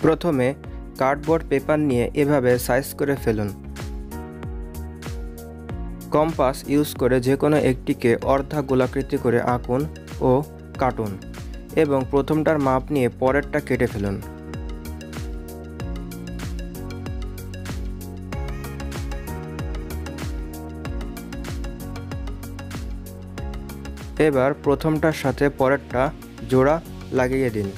প্রথমে cardboard paper নিয়ে এভাবে সাইজ করে ফেলুন। কম্পাস ইউজ করে যে কোনো একটিকে অর্ধা গোলাকৃতি করে আঁকুন ও কাটুন এবং প্রথমটার মাপ নিয়ে পরেরটা কেটে ফেলুন। এবার প্রথমটার সাথে পরেরটা জোড়া লাগিয়ে দিন।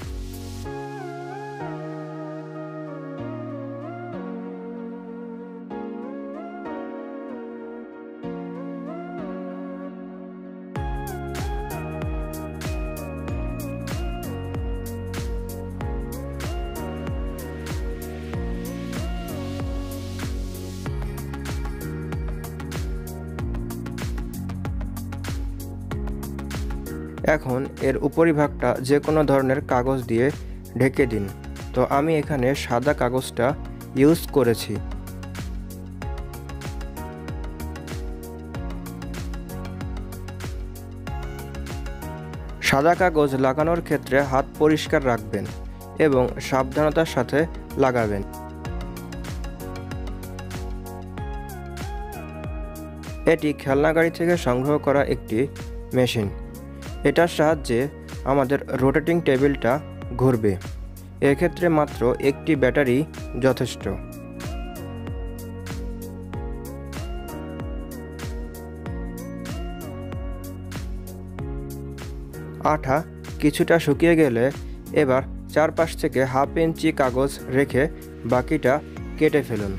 এখন এর উপরিভাগটা যে কোনো ধরনের কাগজ দিয়ে ঢেকে দিন। তো আমি এখানে সাদা কাগজটা ইউজ করেছি। সাদা কাগজ লাগানোর ক্ষেত্রে হাত পরিষ্কার রাখবেন এবং সাবধানতার সাথে লাগাবেন। এটি খেলনা গাড়ি থেকে সংগ্রহ করা একটি মেশিন। এটার সাহায্যে আমাদের রোটেটিং টেবিলটা ঘুরবে। এক্ষেত্রে মাত্র একটি ব্যাটারি যথেষ্ট। আঠা কিছুটা শুকিয়ে গেলে এবার চারপাশ থেকে হাফ ইঞ্চি কাগজ রেখে বাকিটা কেটে ফেলুন।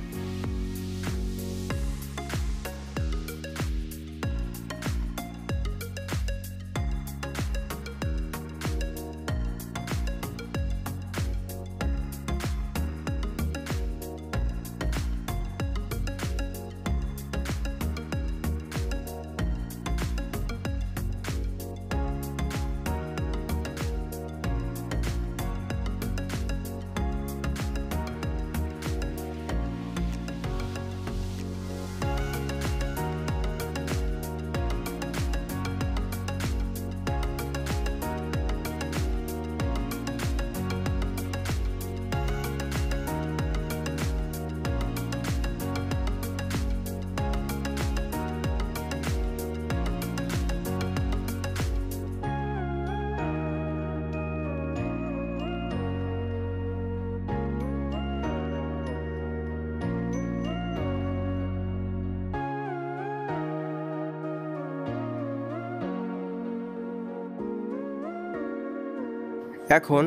এখন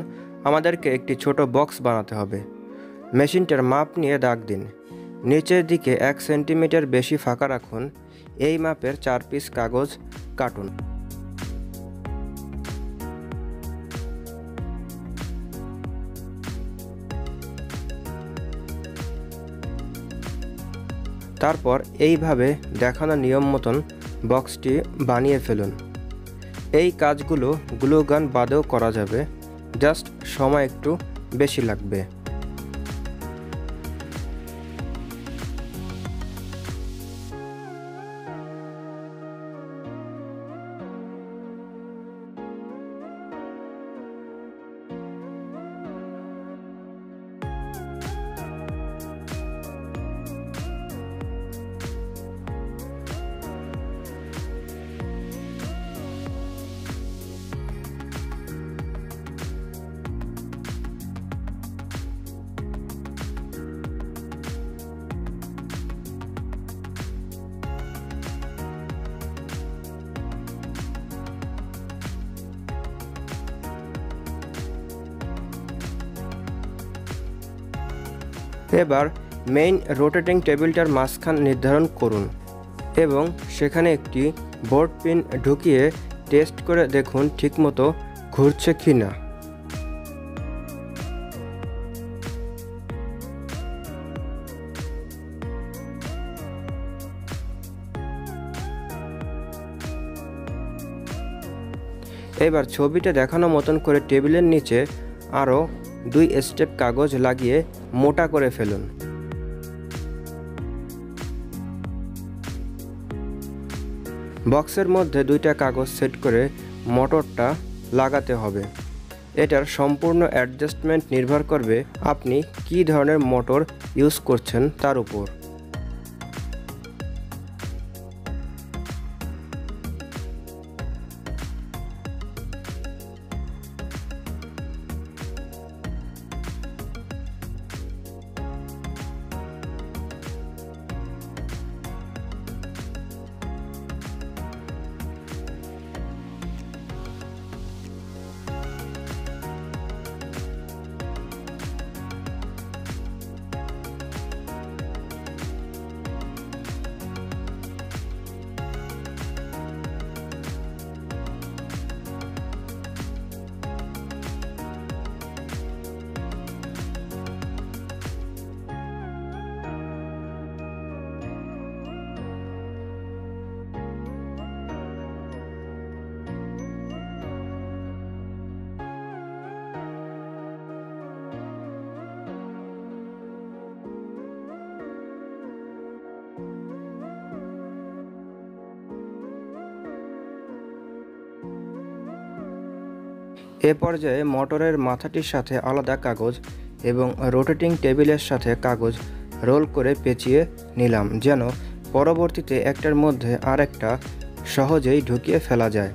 আমাদেরকে একটি ছোট বক্স বানাতে হবে। মেশিনটার মাপ নিয়ে দাগ দিন। নিচের দিকে 1 সেন্টিমিটার বেশি ফাঁকা রাখুন। এই মাপের 4 পিস কাগজ কাটুন। তারপর এইভাবে দেখানো নিয়ম মতন বক্সটি বানিয়ে ফেলুন। এই কাজগুলো গ্লু গান বাদেও করা যাবে, জাস্ট সময় একটু বেশি লাগবে। এবার মেইন রোটেটিং টেবিলটার মাঝখান নির্ধারণ করুন এবং সেখানে একটি বোর্ড পিন ঢুকিয়ে টেস্ট করে দেখুন ঠিকমতো ঘুরছে কিনা। এবার ছবিতে দেখানো মতন করে টেবিলের নিচে আরও 2 স্টেপ কাগজ লাগিয়ে মোটা করে ফেলুন। বক্সের মধ্যে 2টা কাগজ সেট করে মোটরটা লাগাতে হবে। এটার সম্পূর্ণ অ্যাডজাস্টমেন্ট নির্ভর করবে আপনি কী ধরনের মোটর ইউজ করছেন তার উপর। এ পর্যায়ে মোটরের মাথাটির সাথে আলাদা কাগজ এবং রোটেটিং টেবিলের সাথে কাগজ রোল করে পেঁচিয়ে নিলাম, যেন পরবর্তীতে একটার মধ্যে আরেকটা সহজেই ঢুকিয়ে ফেলা যায়।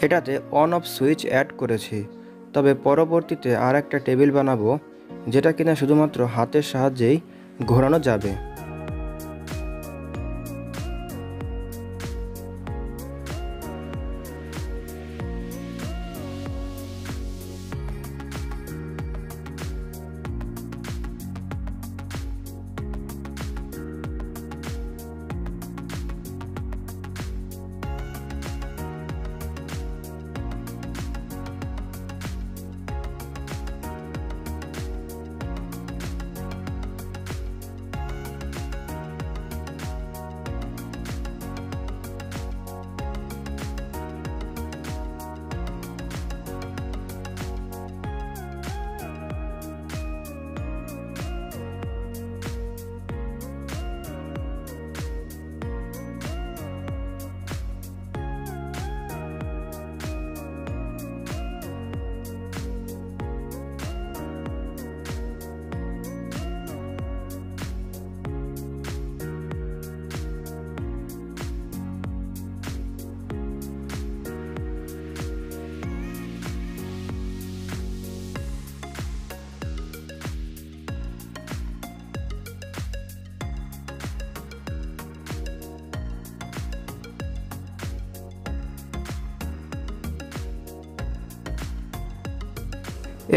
এটাতে অন অফ সুইচ অ্যাড করেছি, তবে পরবর্তীতে আর একটা টেবিল বানাবো যেটা কিনা শুধুমাত্র হাতের সাহায্যেই ঘোরানো যাবে।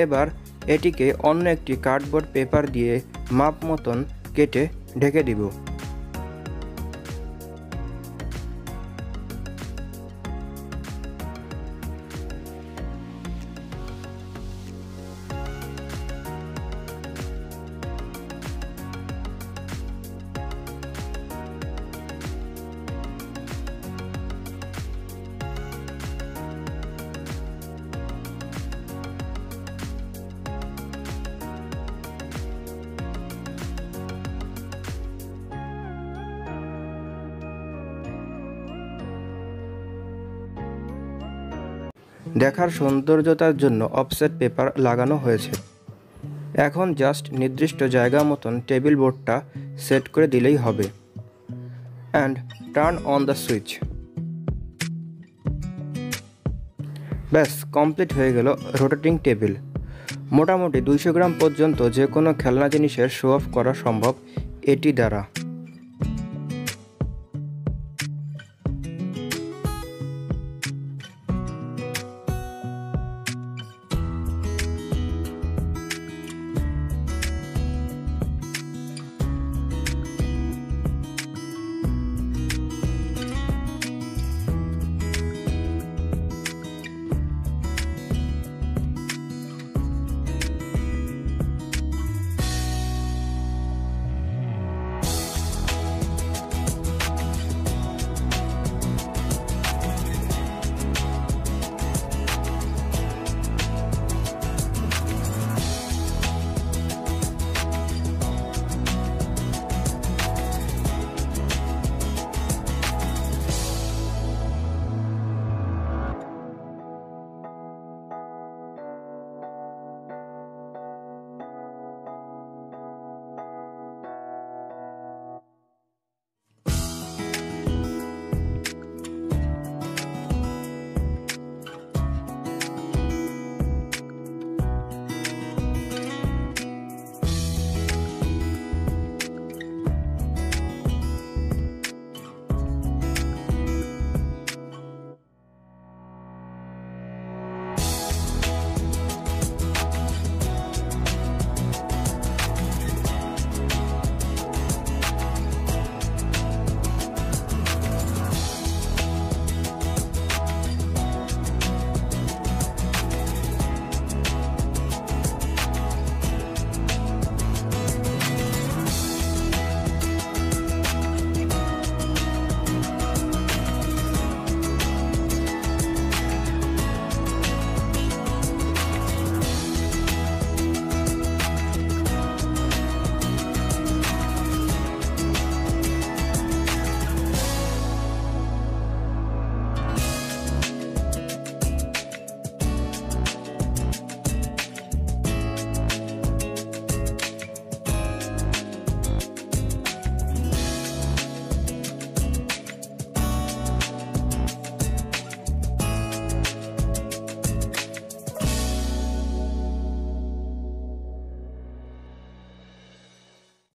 এবার এটিকে অন্য একটি কার্ডবোর্ড পেপার দিয়ে মাপ মতন কেটে ঢেকে দিব। দেখার সৌন্দর্যতার জন্য অফসেট পেপার লাগানো হয়েছে। এখন জাস্ট নির্দিষ্ট জায়গা মতন টেবিল বোর্ডটা সেট করে দিলেই হবে। And turn on the switch. ব্যাস কমপ্লিট হয়ে গেল রোটেটিং টেবিল। মোটামুটি 200 গ্রাম পর্যন্ত যে কোনো খেলনা জিনিসের শো অফ করা সম্ভব এটি দ্বারা।